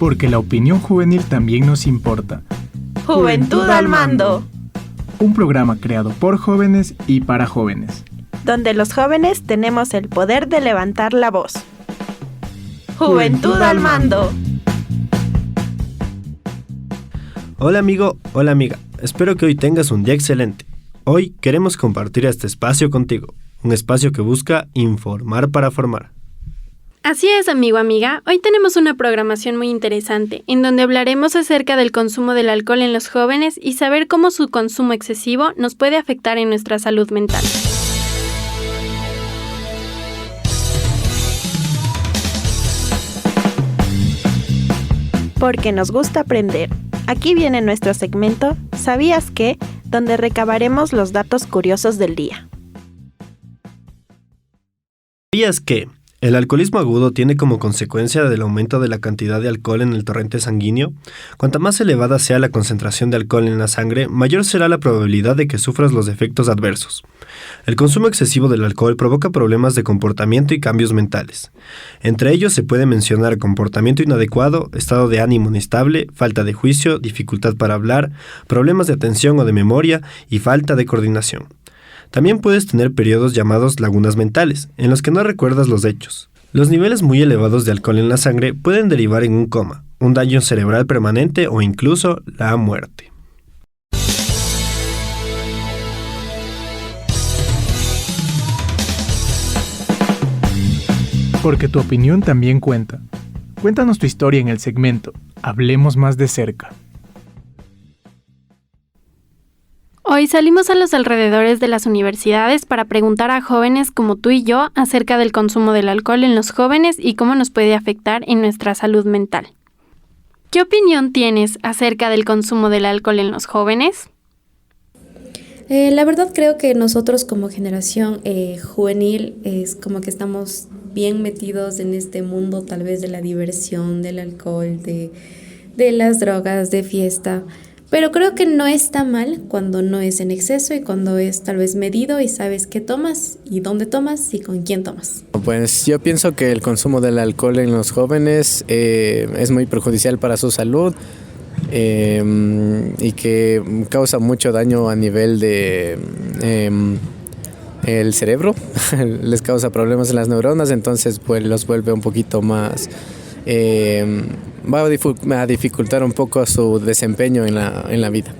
Porque la opinión juvenil también nos importa. Juventud al Mando. Un programa creado por jóvenes y para jóvenes. Donde los jóvenes tenemos el poder de levantar la voz. Juventud al Mando. Hola amigo, hola amiga. Espero que hoy tengas un día excelente. Hoy queremos compartir este espacio contigo. Un espacio que busca informar para formar. Así es, amigo, amiga. Hoy tenemos una programación muy interesante, en donde hablaremos acerca del consumo del alcohol en los jóvenes y saber cómo su consumo excesivo nos puede afectar en nuestra salud mental. Porque nos gusta aprender. Aquí viene nuestro segmento ¿Sabías qué?, donde recabaremos los datos curiosos del día. ¿Sabías que el alcoholismo agudo tiene como consecuencia del aumento de la cantidad de alcohol en el torrente sanguíneo? Cuanta más elevada sea la concentración de alcohol en la sangre, mayor será la probabilidad de que sufras los efectos adversos. El consumo excesivo del alcohol provoca problemas de comportamiento y cambios mentales. Entre ellos se puede mencionar comportamiento inadecuado, estado de ánimo inestable, falta de juicio, dificultad para hablar, problemas de atención o de memoria y falta de coordinación. También puedes tener periodos llamados lagunas mentales, en los que no recuerdas los hechos. Los niveles muy elevados de alcohol en la sangre pueden derivar en un coma, un daño cerebral permanente o incluso la muerte. Porque tu opinión también cuenta. Cuéntanos tu historia en el segmento Hablemos más de cerca. Hoy salimos a los alrededores de las universidades para preguntar a jóvenes como tú y yo acerca del consumo del alcohol en los jóvenes y cómo nos puede afectar en nuestra salud mental. ¿Qué opinión tienes acerca del consumo del alcohol en los jóvenes? La verdad creo que nosotros como generación juvenil es como que estamos bien metidos en este mundo tal vez de la diversión, del alcohol, de las drogas, de fiesta. Pero creo que no está mal cuando no es en exceso y cuando es tal vez medido y sabes qué tomas y dónde tomas y con quién tomas. Pues yo pienso que el consumo del alcohol en los jóvenes es muy perjudicial para su salud y que causa mucho daño a nivel de el cerebro. Les causa problemas en las neuronas, entonces pues los vuelve un poquito más... va a dificultar un poco su desempeño en la vida.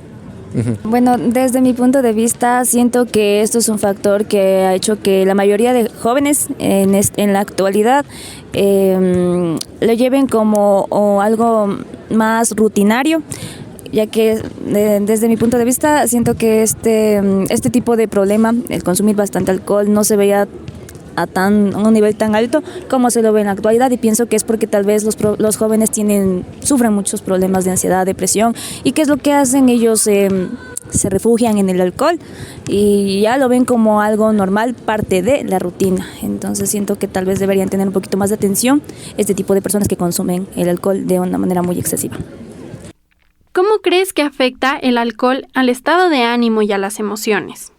Bueno, desde mi punto de vista, siento que esto es un factor que ha hecho que la mayoría de jóvenes en la actualidad lo lleven como algo más rutinario, ya que desde mi punto de vista siento que este tipo de problema, el consumir bastante alcohol, no se veía a un nivel tan alto como se lo ve en la actualidad, y pienso que es porque tal vez los jóvenes sufren muchos problemas de ansiedad, depresión, y ¿qué es lo que hacen? Ellos se refugian en el alcohol y ya lo ven como algo normal, parte de la rutina. Entonces siento que tal vez deberían tener un poquito más de atención este tipo de personas que consumen el alcohol de una manera muy excesiva. ¿Cómo crees que afecta el alcohol al estado de ánimo y a las emociones?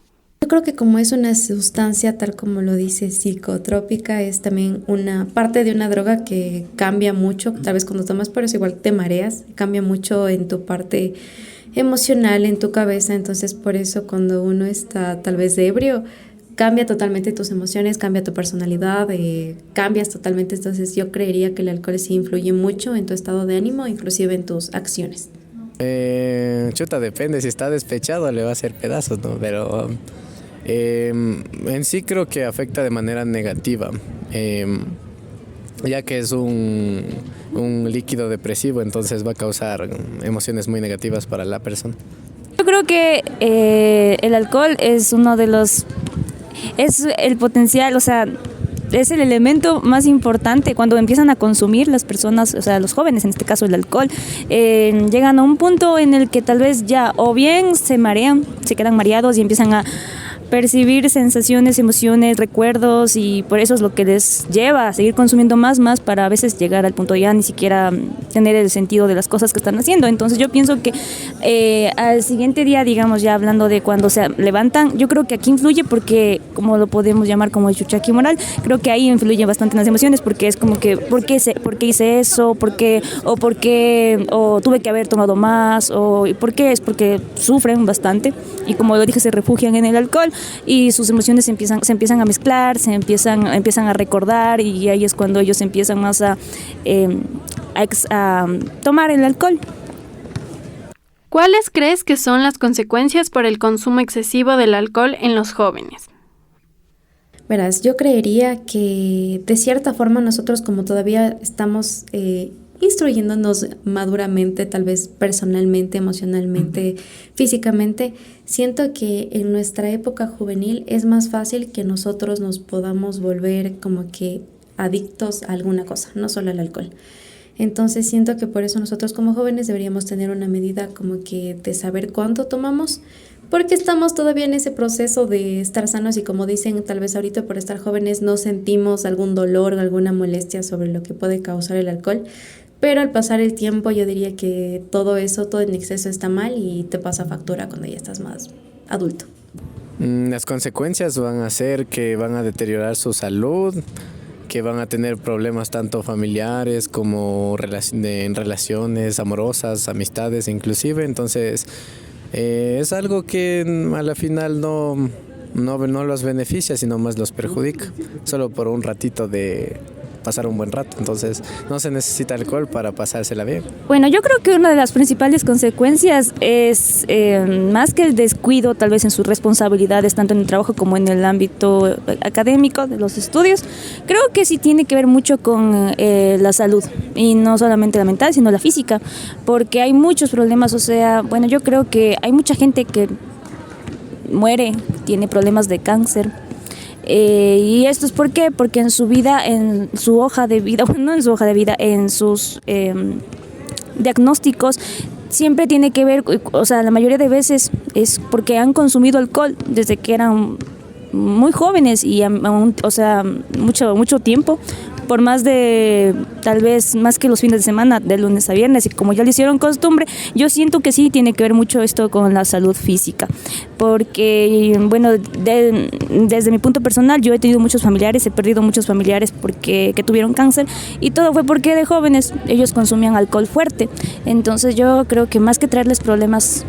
Yo creo que como es una sustancia, tal como lo dice, psicotrópica, es también una parte de una droga que cambia mucho, tal vez cuando tomas, pero es igual te mareas, cambia mucho en tu parte emocional, en tu cabeza. Entonces por eso cuando uno está tal vez ebrio, cambia totalmente tus emociones, cambia tu personalidad, cambias totalmente. Entonces yo creería que el alcohol sí influye mucho en tu estado de ánimo, inclusive en tus acciones. Depende, si está despechado le va a hacer pedazos, ¿no? Pero... en sí creo que afecta de manera negativa, ya que es un líquido depresivo, entonces va a causar emociones muy negativas para la persona. Yo creo que el alcohol es es el potencial, o sea, es el elemento más importante cuando empiezan a consumir las personas, o sea, los jóvenes, en este caso el alcohol, llegan a un punto en el que tal vez ya o bien se marean, se quedan mareados y empiezan a percibir sensaciones, emociones, recuerdos, y por eso es lo que les lleva a seguir consumiendo más para a veces llegar al punto de ya ni siquiera tener el sentido de las cosas que están haciendo. Entonces yo pienso que al siguiente día, digamos, ya hablando de cuando se levantan, yo creo que aquí influye porque, como lo podemos llamar como el chuchaqui moral, creo que ahí influye bastante en las emociones, porque es como que ¿por qué hice eso? ¿Por qué? O tuve que haber tomado más, o ¿por qué? Es porque sufren bastante y, como lo dije, se refugian en el alcohol y sus emociones se empiezan a mezclar, empiezan a recordar, y ahí es cuando ellos empiezan más a tomar el alcohol. ¿Cuáles crees que son las consecuencias por el consumo excesivo del alcohol en los jóvenes? Verás, yo creería que de cierta forma nosotros, como todavía estamos instruyéndonos maduramente, tal vez personalmente, emocionalmente, físicamente, siento que en nuestra época juvenil es más fácil que nosotros nos podamos volver como que adictos a alguna cosa, no solo al alcohol. Entonces siento que por eso nosotros como jóvenes deberíamos tener una medida como que de saber cuánto tomamos, porque estamos todavía en ese proceso de estar sanos, y como dicen, tal vez ahorita por estar jóvenes no sentimos algún dolor, alguna molestia sobre lo que puede causar el alcohol, pero al pasar el tiempo yo diría que todo en exceso está mal y te pasa factura cuando ya estás más adulto. Las consecuencias van a ser que van a deteriorar su salud, que van a tener problemas tanto familiares como en relaciones amorosas, amistades inclusive. Entonces es algo que a la final no los beneficia, sino más los perjudica, solo por un ratito de pasar un buen rato. Entonces no se necesita alcohol para pasársela bien. Bueno, yo creo que una de las principales consecuencias es más que el descuido tal vez en sus responsabilidades, tanto en el trabajo como en el ámbito académico de los estudios. Creo que sí tiene que ver mucho con la salud, y no solamente la mental, sino la física, porque hay muchos problemas. O sea, bueno, yo creo que hay mucha gente que muere, tiene problemas de cáncer. Y esto es ¿por qué? Porque en su vida, en su hoja de vida, bueno, no en su hoja de vida, en sus diagnósticos, siempre tiene que ver, o sea, la mayoría de veces es porque han consumido alcohol desde que eran muy jóvenes y aún, o sea, mucho tiempo, por más de, tal vez más que los fines de semana, de lunes a viernes, y como ya lo hicieron costumbre, yo siento que sí tiene que ver mucho esto con la salud física, porque, bueno, desde mi punto personal, yo he tenido muchos familiares, he perdido muchos familiares que tuvieron cáncer, y todo fue porque de jóvenes ellos consumían alcohol fuerte. Entonces yo creo que más que traerles problemas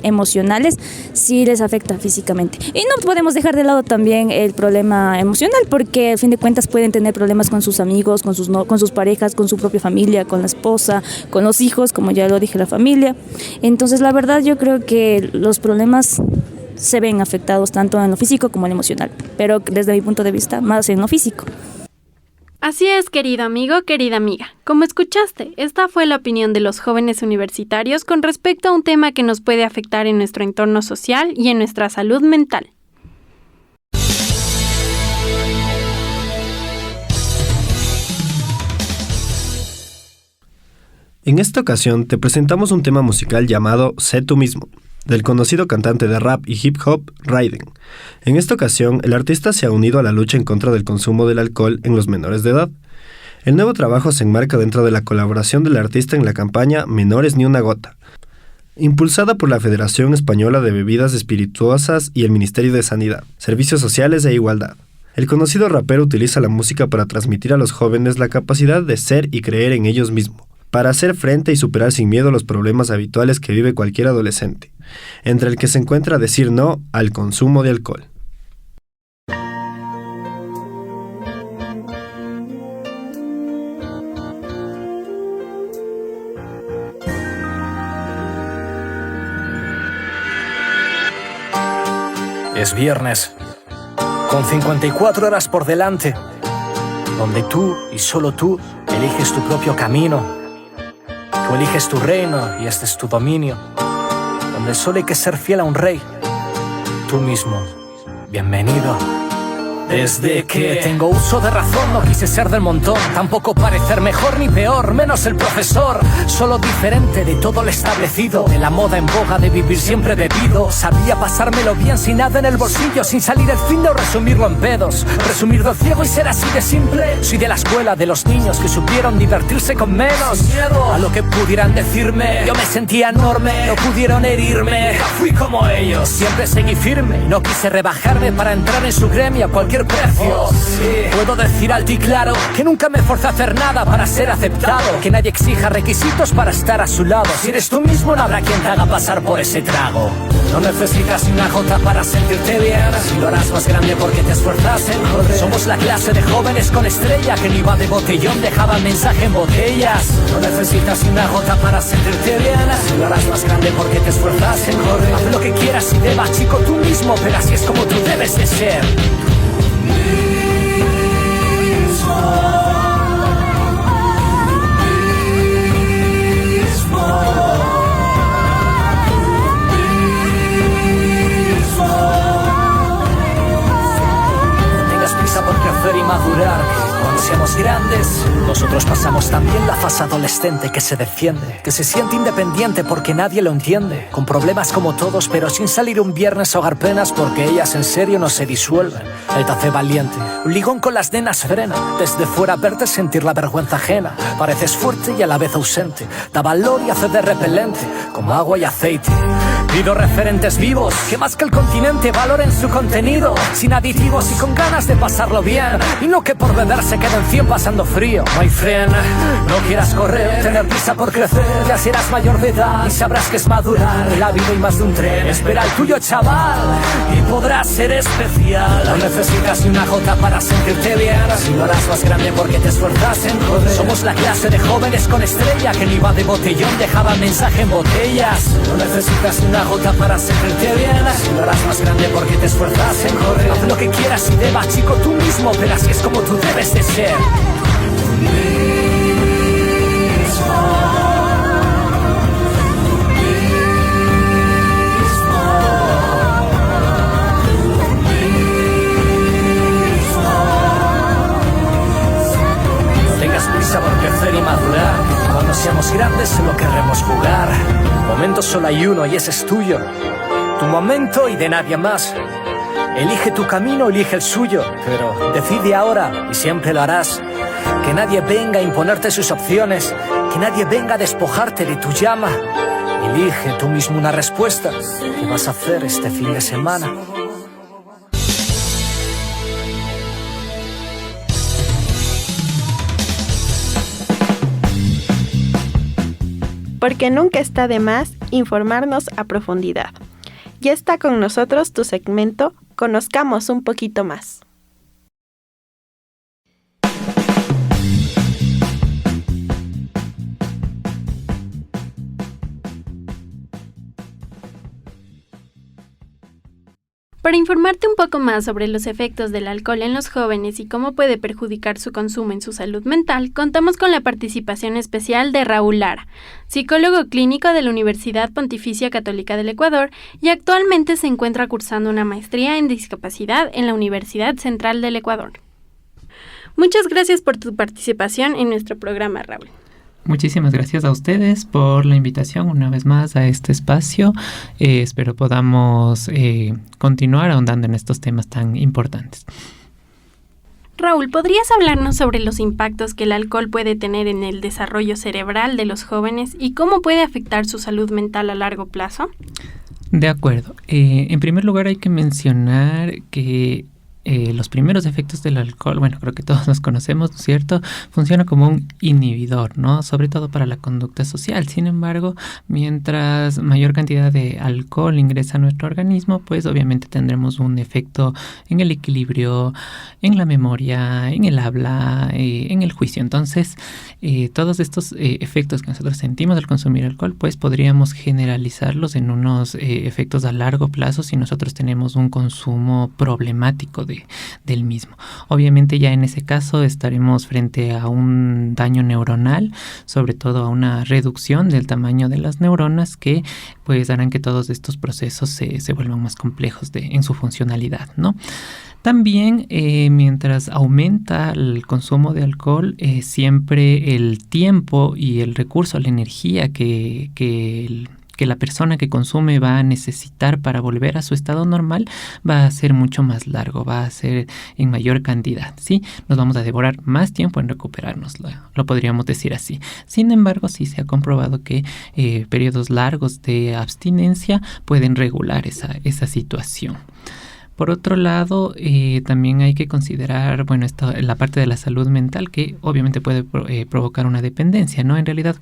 emocionales, sí les afecta físicamente. Y no podemos dejar de lado también el problema emocional, porque al fin de cuentas pueden tener problemas con sus amigos, con sus parejas, con su propia familia, con la esposa, con los hijos, como ya lo dije, la familia. Entonces, la verdad, yo creo que los problemas se ven afectados tanto en lo físico como en lo emocional, pero desde mi punto de vista, más en lo físico. Así es, querido amigo, querida amiga. Como escuchaste, esta fue la opinión de los jóvenes universitarios con respecto a un tema que nos puede afectar en nuestro entorno social y en nuestra salud mental. En esta ocasión te presentamos un tema musical llamado Sé tú mismo, del conocido cantante de rap y hip hop Raiden. En esta ocasión, el artista se ha unido a la lucha en contra del consumo del alcohol en los menores de edad. El nuevo trabajo se enmarca dentro de la colaboración del artista en la campaña Menores ni una gota, impulsada por la Federación Española de Bebidas Espirituosas y el Ministerio de Sanidad, Servicios Sociales e Igualdad. El conocido rapero utiliza la música para transmitir a los jóvenes la capacidad de ser y creer en ellos mismos, para hacer frente y superar sin miedo los problemas habituales que vive cualquier adolescente, entre el que se encuentra decir no al consumo de alcohol. Es viernes, con 54 horas por delante, donde tú y solo tú eliges tu propio camino. Tú eliges tu reino y este es tu dominio, donde solo hay que ser fiel a un rey, tú mismo. Bienvenido. Desde que tengo uso de razón no quise ser del montón, tampoco parecer mejor ni peor, menos el profesor. Solo diferente de todo lo establecido, de la moda en boga de vivir siempre bebido. Sabía pasármelo bien sin nada en el bolsillo, sin salir el fin de o resumirlo en pedos. Presumir del ciego y ser así de simple. Soy de la escuela de los niños que supieron divertirse con menos miedo a lo que pudieran decirme. Yo me sentía enorme, no pudieron herirme. Fui como ellos, siempre seguí firme. No quise rebajarme para entrar en su gremio a cualquier precio. Sí. Puedo decir alto y claro que nunca me forcé a hacer nada para ser aceptado, que nadie exija requisitos para estar a su lado. Si eres tú mismo no habrá quien te haga pasar por ese trago. No necesitas una jota para sentirte bien, si lo harás más grande porque te esfuerzas en correr. Somos la clase de jóvenes con estrella que ni iba de botellón, dejaba mensaje en botellas. No necesitas una jota para sentirte bien, si lo harás más grande porque te esfuerzas en correr. Haz lo que quieras y debas, chico, tú mismo, pero así es como tú debes de ser. Y madurar, cuando seamos grandes nosotros pasamos también la fase adolescente, que se defiende, que se siente independiente porque nadie lo entiende, con problemas como todos pero sin salir un viernes a ahogar penas porque ellas en serio no se disuelven. Él te hace valiente, un ligón con las nenas frena, desde fuera verte sentir la vergüenza ajena. Pareces fuerte y a la vez ausente, da valor y hace de repelente como agua y aceite. Pido referentes vivos que más que el continente valoren su contenido, sin aditivos y con ganas de pasarlo bien, y no que por beber se queden 100 pasando frío. My friend, no quieras correr, tener prisa por crecer, ya serás mayor de edad y sabrás que es madurar. La vida y más de un tren, espera el tuyo, chaval, y podrás ser especial. No necesitas ni una jota para sentirte bien, si lo harás más grande porque te esfuerzas en joder. Somos la clase de jóvenes con estrella que ni iba de botellón, dejaba mensaje en botellas. No necesitas ni una jota para sentirte bien, si lo harás más grande porque te esfuerzas en correr. Haz lo que quieras y debas, chico, tú mismo, pero así es como tú debes de ser. No tengas prisa por crecer y madurar, cuando seamos grandes se lo querremos jugar. Momento solo hay uno y ese es tuyo, tu momento y de nadie más. Elige tu camino, elige el suyo, pero decide ahora y siempre lo harás. Que nadie venga a imponerte sus opciones, que nadie venga a despojarte de tu llama. Elige tú mismo una respuesta. ¿Qué vas a hacer este fin de semana? Porque nunca está de más informarnos a profundidad. Ya está con nosotros tu segmento Conozcamos un poquito más. Para informarte un poco más sobre los efectos del alcohol en los jóvenes y cómo puede perjudicar su consumo en su salud mental, contamos con la participación especial de Raúl Lara, psicólogo clínico de la Universidad Pontificia Católica del Ecuador y actualmente se encuentra cursando una maestría en discapacidad en la Universidad Central del Ecuador. Muchas gracias por tu participación en nuestro programa, Raúl. Muchísimas gracias a ustedes por la invitación una vez más a este espacio. Espero podamos continuar ahondando en estos temas tan importantes. Raúl, ¿podrías hablarnos sobre los impactos que el alcohol puede tener en el desarrollo cerebral de los jóvenes y cómo puede afectar su salud mental a largo plazo? De acuerdo. En primer lugar hay que mencionar que los primeros efectos del alcohol, bueno, creo que todos los conocemos, ¿cierto? Funciona como un inhibidor, ¿no? Sobre todo para la conducta social. Sin embargo, mientras mayor cantidad de alcohol ingresa a nuestro organismo, pues obviamente tendremos un efecto en el equilibrio, en la memoria, en el habla, en el juicio. Entonces, todos estos efectos que nosotros sentimos al consumir alcohol, pues podríamos generalizarlos en unos efectos a largo plazo si nosotros tenemos un consumo problemático de del mismo. Obviamente ya en ese caso estaremos frente a un daño neuronal, sobre todo a una reducción del tamaño de las neuronas que pues harán que todos estos procesos se vuelvan más complejos en su funcionalidad, ¿no? También, mientras aumenta el consumo de alcohol, siempre el tiempo y el recurso, la energía que la persona que consume va a necesitar para volver a su estado normal va a ser mucho más largo, va a ser en mayor cantidad, ¿sí? Nos vamos a devorar más tiempo en recuperarnos, lo podríamos decir así. Sin embargo, sí se ha comprobado que periodos largos de abstinencia pueden regular esa situación. Por otro lado, también hay que considerar, la parte de la salud mental que obviamente puede provocar una dependencia, ¿no? En realidad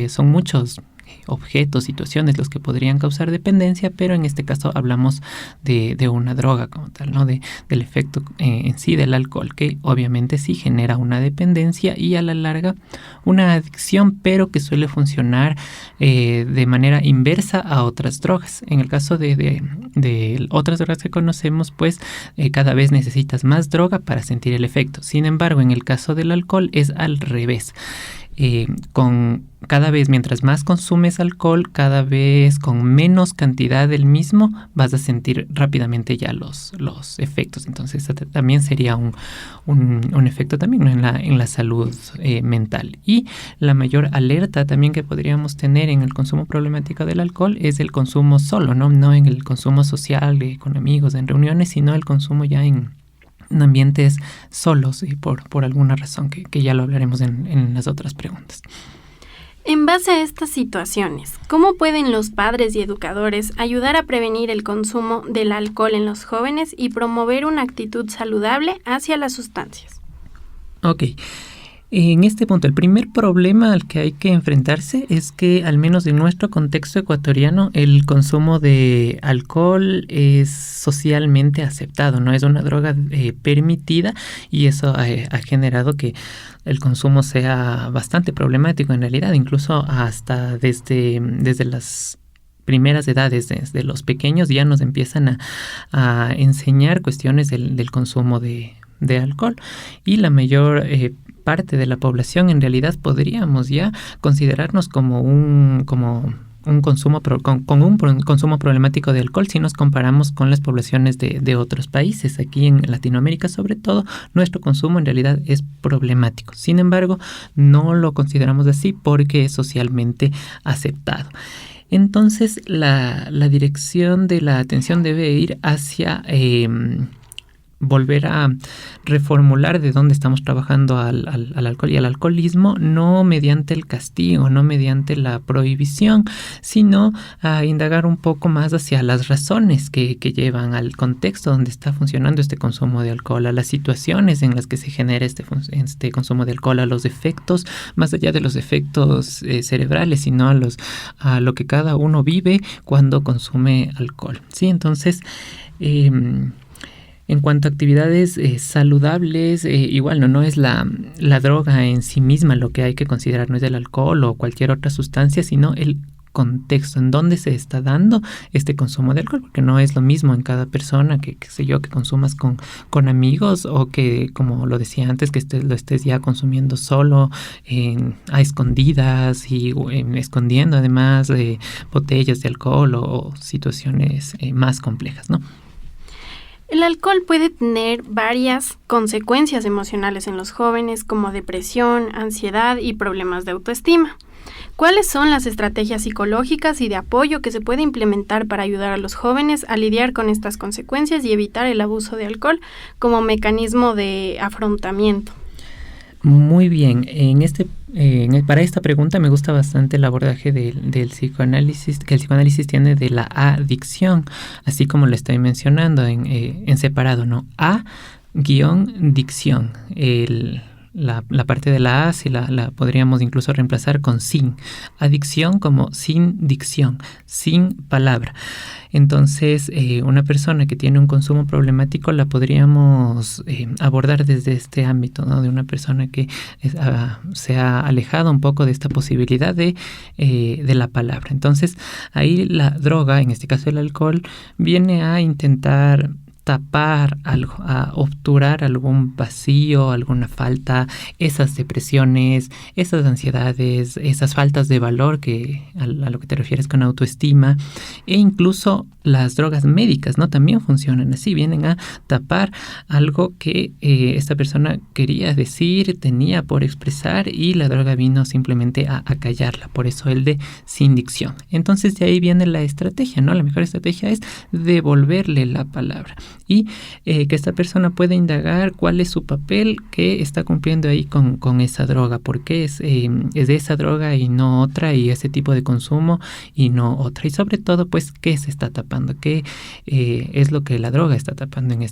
son muchos objetos, situaciones los que podrían causar dependencia, pero en este caso hablamos de una droga como tal, ¿no? Del efecto en sí del alcohol, que obviamente sí genera una dependencia y a la larga una adicción, pero que suele funcionar de manera inversa a otras drogas. En el caso de otras drogas que conocemos, pues cada vez necesitas más droga para sentir el efecto. Sin embargo, en el caso del alcohol es al revés. Cada vez mientras más consumes alcohol, cada vez con menos cantidad del mismo vas a sentir rápidamente ya los efectos. Entonces también sería un efecto también, ¿no? en la salud mental. Y la mayor alerta también que podríamos tener en el consumo problemático del alcohol es el consumo solo, no en el consumo social con amigos, en reuniones, sino el consumo ya en ambientes solos y por alguna razón que ya lo hablaremos en las otras preguntas. En base a estas situaciones, ¿cómo pueden los padres y educadores ayudar a prevenir el consumo del alcohol en los jóvenes y promover una actitud saludable hacia las sustancias? Ok. En este punto, el primer problema al que hay que enfrentarse es que, al menos en nuestro contexto ecuatoriano, el consumo de alcohol es socialmente aceptado, no es una droga permitida, y eso ha generado que el consumo sea bastante problemático en realidad, incluso hasta desde las primeras edades, desde los pequeños ya nos empiezan a enseñar cuestiones del consumo de alcohol, y la mayor parte de la población en realidad podríamos ya considerarnos como un consumo con un consumo problemático de alcohol si nos comparamos con las poblaciones de otros países. Aquí en Latinoamérica, sobre todo, nuestro consumo en realidad es problemático. Sin embargo, no lo consideramos así porque es socialmente aceptado. Entonces, la dirección de la atención debe ir hacia volver a reformular de dónde estamos trabajando al alcohol y al alcoholismo, no mediante el castigo, no mediante la prohibición, sino a indagar un poco más hacia las razones que llevan al contexto donde está funcionando este consumo de alcohol, a las situaciones en las que se genera este consumo de alcohol, a los efectos, más allá de los efectos cerebrales, sino a lo que cada uno vive cuando consume alcohol, ¿sí? Entonces, en cuanto a actividades saludables, igual no es la droga en sí misma lo que hay que considerar, no es el alcohol o cualquier otra sustancia, sino el contexto en donde se está dando este consumo de alcohol, porque no es lo mismo en cada persona que consumas con amigos o que, como lo decía antes, que lo estés ya consumiendo solo, a escondidas y escondiendo además botellas de alcohol o situaciones más complejas, ¿no? El alcohol puede tener varias consecuencias emocionales en los jóvenes, como depresión, ansiedad y problemas de autoestima. ¿Cuáles son las estrategias psicológicas y de apoyo que se puede implementar para ayudar a los jóvenes a lidiar con estas consecuencias y evitar el abuso de alcohol como mecanismo de afrontamiento? Muy bien, para esta pregunta me gusta bastante el abordaje del psicoanálisis, que el psicoanálisis tiene de la adicción, así como lo estoy mencionando en separado, ¿no? A-dicción, la parte de la A si la podríamos incluso reemplazar con sin. Adicción como sin dicción, sin palabra. Entonces, una persona que tiene un consumo problemático la podríamos abordar desde este ámbito, ¿no? De una persona que se ha alejado un poco de esta posibilidad de la palabra. Entonces, ahí la droga, en este caso el alcohol, viene a intentar tapar algo, a obturar algún vacío, alguna falta, esas depresiones, esas ansiedades, esas faltas de valor a lo que te refieres con autoestima, e incluso las drogas médicas, ¿no? También funcionan así, vienen a tapar algo que esta persona quería decir, tenía por expresar, y la droga vino simplemente a callarla. Por eso el de sin dicción. Entonces de ahí viene la estrategia, ¿no? La mejor estrategia es devolverle la palabra y que esta persona pueda indagar cuál es su papel que está cumpliendo ahí con esa droga, por qué es de esa droga y no otra, y ese tipo de consumo y no otra, y sobre todo pues qué se está tapando, qué es lo que la droga está tapando en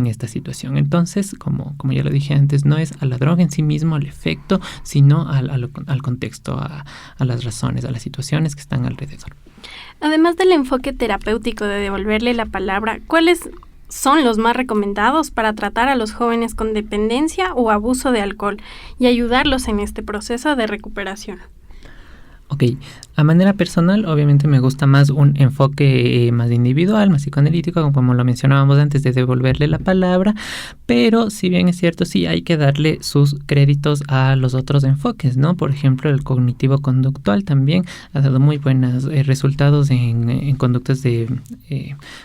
esta situación. Entonces, como ya lo dije antes, no es a la droga en sí mismo, al efecto, sino al contexto, a las razones, a las situaciones que están alrededor. Además del enfoque terapéutico de devolverle la palabra, ¿cuáles son los más recomendados para tratar a los jóvenes con dependencia o abuso de alcohol y ayudarlos en este proceso de recuperación? Ok, a manera personal, obviamente me gusta más un enfoque más individual, más psicoanalítico, como lo mencionábamos antes, de devolverle la palabra, pero si bien es cierto, sí hay que darle sus créditos a los otros enfoques, ¿no? Por ejemplo, el cognitivo-conductual también ha dado muy buenos resultados en conductas de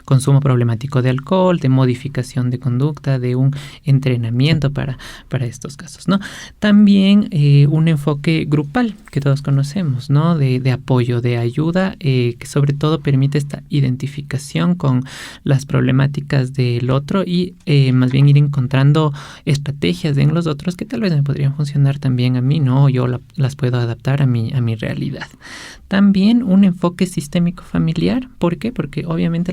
consumo problemático de alcohol, de modificación de conducta, de un entrenamiento para estos casos, ¿no? También un enfoque grupal que todos conocemos, ¿no? De apoyo, de ayuda, que sobre todo permite esta identificación con las problemáticas del otro y más bien ir encontrando estrategias en los otros que tal vez me podrían funcionar también a mí, ¿no? Yo las puedo adaptar a mi realidad. También un enfoque sistémico familiar. ¿Por qué? Porque obviamente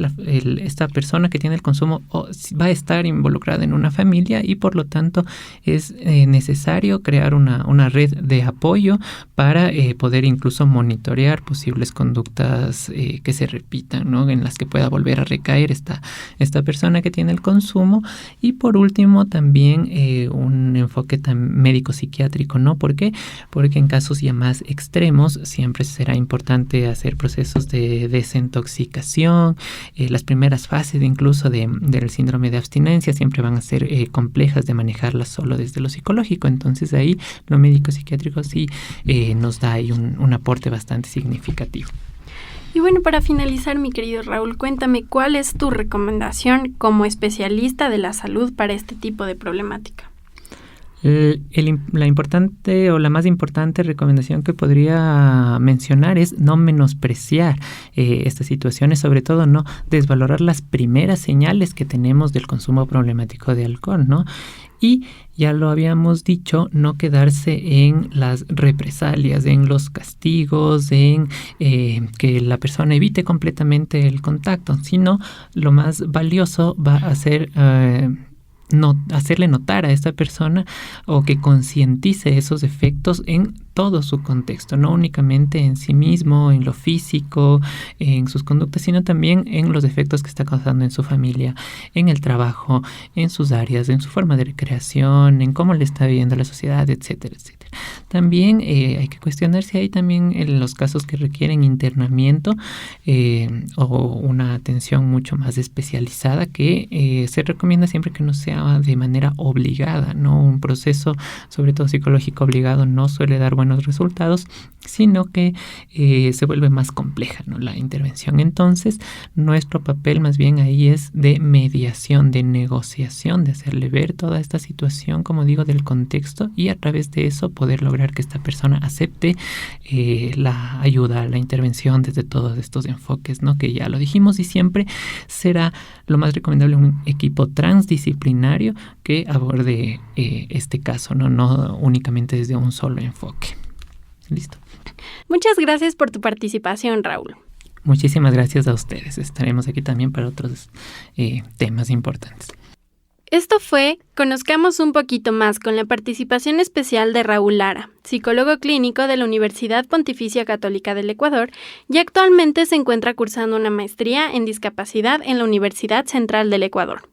esta persona que tiene el consumo va a estar involucrada en una familia y por lo tanto es necesario crear una red de apoyo para poder incluso monitorear posibles conductas que se repitan, ¿no? En las que pueda volver a recaer esta persona que tiene el consumo. Y por último también un enfoque médico-psiquiátrico, ¿no? ¿Por qué? Porque en casos ya más extremos siempre será importante hacer procesos de desintoxicación. Las primeras fases incluso del síndrome de abstinencia siempre van a ser complejas de manejarlas solo desde lo psicológico. Entonces ahí lo médico-psiquiátrico sí nos da ahí un aporte bastante significativo. Y bueno, para finalizar, mi querido Raúl, cuéntame cuál es tu recomendación como especialista de la salud para este tipo de problemática. La importante o la más importante recomendación que podría mencionar es no menospreciar estas situaciones, sobre todo no desvalorar las primeras señales que tenemos del consumo problemático de alcohol, ¿no? Y ya lo habíamos dicho, no quedarse en las represalias, en los castigos, en que la persona evite completamente el contacto, sino lo más valioso va a ser hacerle notar a esta persona o que concientice esos efectos en todo su contexto, no únicamente en sí mismo, en lo físico, en sus conductas, sino también en los efectos que está causando en su familia, en el trabajo, en sus áreas, en su forma de recreación, en cómo le está viviendo la sociedad, etcétera, etcétera. También hay que cuestionar si hay también en los casos que requieren internamiento o una atención mucho más especializada que se recomienda siempre que no sea de manera obligada, ¿no? Un proceso, sobre todo psicológico obligado, no suele dar buenos resultados, sino que se vuelve más compleja, ¿no? La intervención. Entonces, nuestro papel más bien ahí es de mediación, de negociación, de hacerle ver toda esta situación, como digo, del contexto y a través de eso poder lograr que esta persona acepte la ayuda, la intervención desde todos estos enfoques, ¿no? Que ya lo dijimos, y siempre será lo más recomendable un equipo transdisciplinario que aborde este caso, no únicamente desde un solo enfoque. Listo. Muchas gracias por tu participación, Raúl. Muchísimas gracias a ustedes. Estaremos aquí también para otros temas importantes. Esto fue Conozcamos un poquito más, con la participación especial de Raúl Lara, psicólogo clínico de la Universidad Pontificia Católica del Ecuador, y actualmente se encuentra cursando una maestría en discapacidad en la Universidad Central del Ecuador.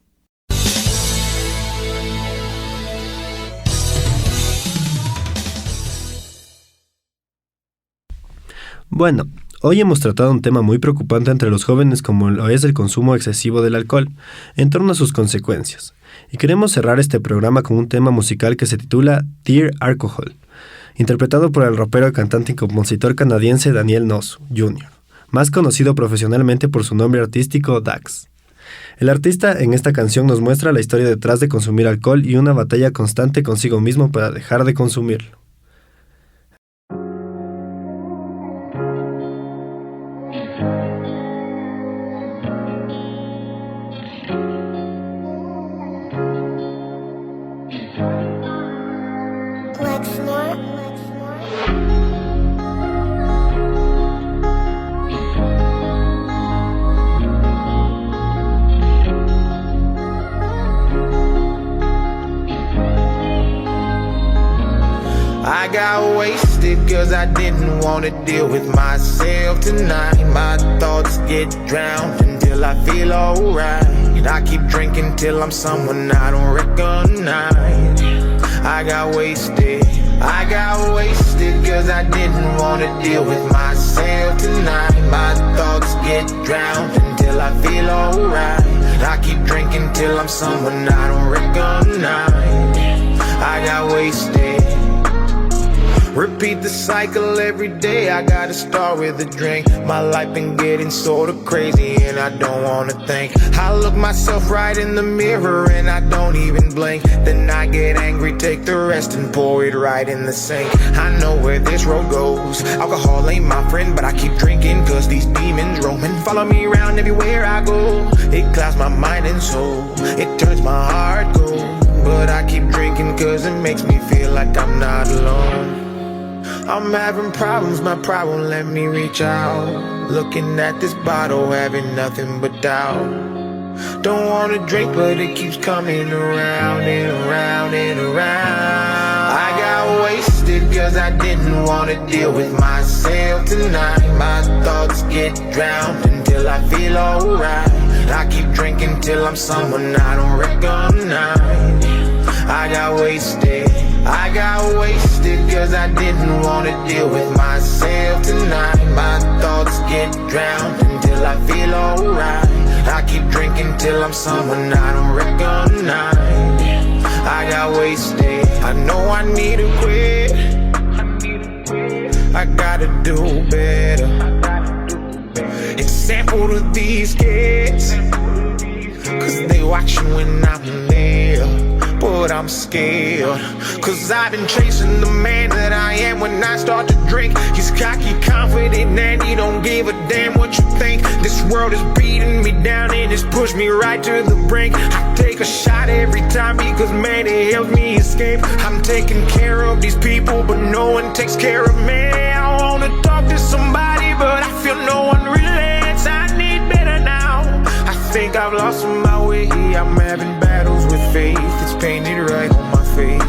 Bueno, Hoy hemos tratado un tema muy preocupante entre los jóvenes como lo es el consumo excesivo del alcohol, en torno a sus consecuencias. Y queremos cerrar este programa con un tema musical que se titula Dear Alcohol, interpretado por el rapero, cantante y compositor canadiense Daniel Nosso Jr., más conocido profesionalmente por su nombre artístico Dax. El artista en esta canción nos muestra la historia detrás de consumir alcohol y una batalla constante consigo mismo para dejar de consumirlo. I got wasted cause I didn't want to deal with myself tonight. My thoughts get drowned until I feel alright. I keep drinking till I'm someone I don't recognize. I got wasted cause I didn't want to deal with myself tonight. My thoughts get drowned until I feel alright. I keep drinking till I'm someone I don't recognize. I got wasted. Repeat the cycle every day, I gotta start with a drink. My life been getting sorta crazy and I don't wanna think. I look myself right in the mirror and I don't even blink. Then I get angry, take the rest and pour it right in the sink. I know where this road goes. Alcohol ain't my friend, but I keep drinking cause these demons roaming. Follow me around everywhere I go. It clouds my mind and soul, it turns my heart cold. But I keep drinking cause it makes me feel like I'm not alone. I'm having problems, my pride won't let me reach out. Looking at this bottle, having nothing but doubt. Don't wanna drink, but it keeps coming around and around and around. I got wasted cause I didn't wanna deal with myself tonight. My thoughts get drowned until I feel alright. I keep drinking till I'm someone I don't recognize. I got wasted cause I didn't wanna deal with myself tonight. My thoughts get drowned until I feel alright. I keep drinking till I'm someone I don't recognize. I got wasted. I know I need to quit. I gotta do better. Example to these kids, cause they watching when I'm there. But I'm scared, cause I've been chasing the man that I am when I start to drink. He's cocky, confident, and he don't give a damn what you think. This world is beating me down and it's pushed me right to the brink. I take a shot every time because man, it helps me escape. I'm taking care of these people, but no one takes care of me. I wanna talk to somebody, but I feel no one relates. I need better now. I think I've lost my way. I'm having battles with faith. It's painted right on my face.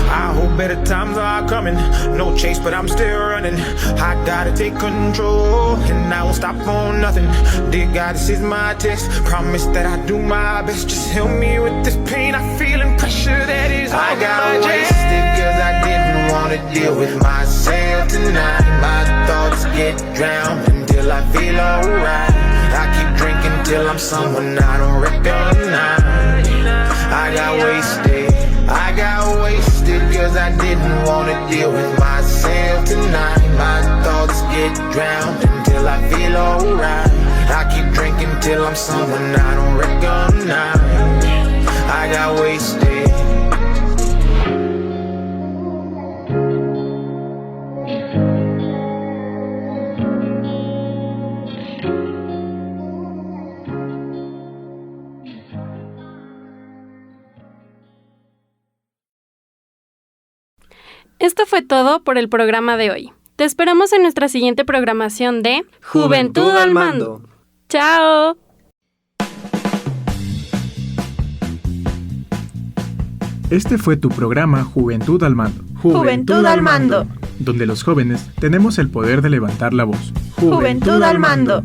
I hope better times are coming. No chase, but I'm still running. I gotta take control, and I won't stop on nothing. Dear God, this is my test. Promise that I do my best. Just help me with this pain I feel and pressure that is on my chest. I got wasted cause I didn't wanna deal with myself tonight. My thoughts get drowned until I feel alright. I keep drinking till I'm someone I don't recognize. I got wasted cause I didn't wanna deal with myself tonight. My thoughts get drowned until I feel alright. I keep drinking till I'm someone I don't recognize. I got wasted. Esto fue todo por el programa de hoy. Te esperamos en nuestra siguiente programación de Juventud al Mando. ¡Chao! Este fue tu programa Juventud al Mando. Juventud al Mando. Donde los jóvenes tenemos el poder de levantar la voz. Juventud al Mando.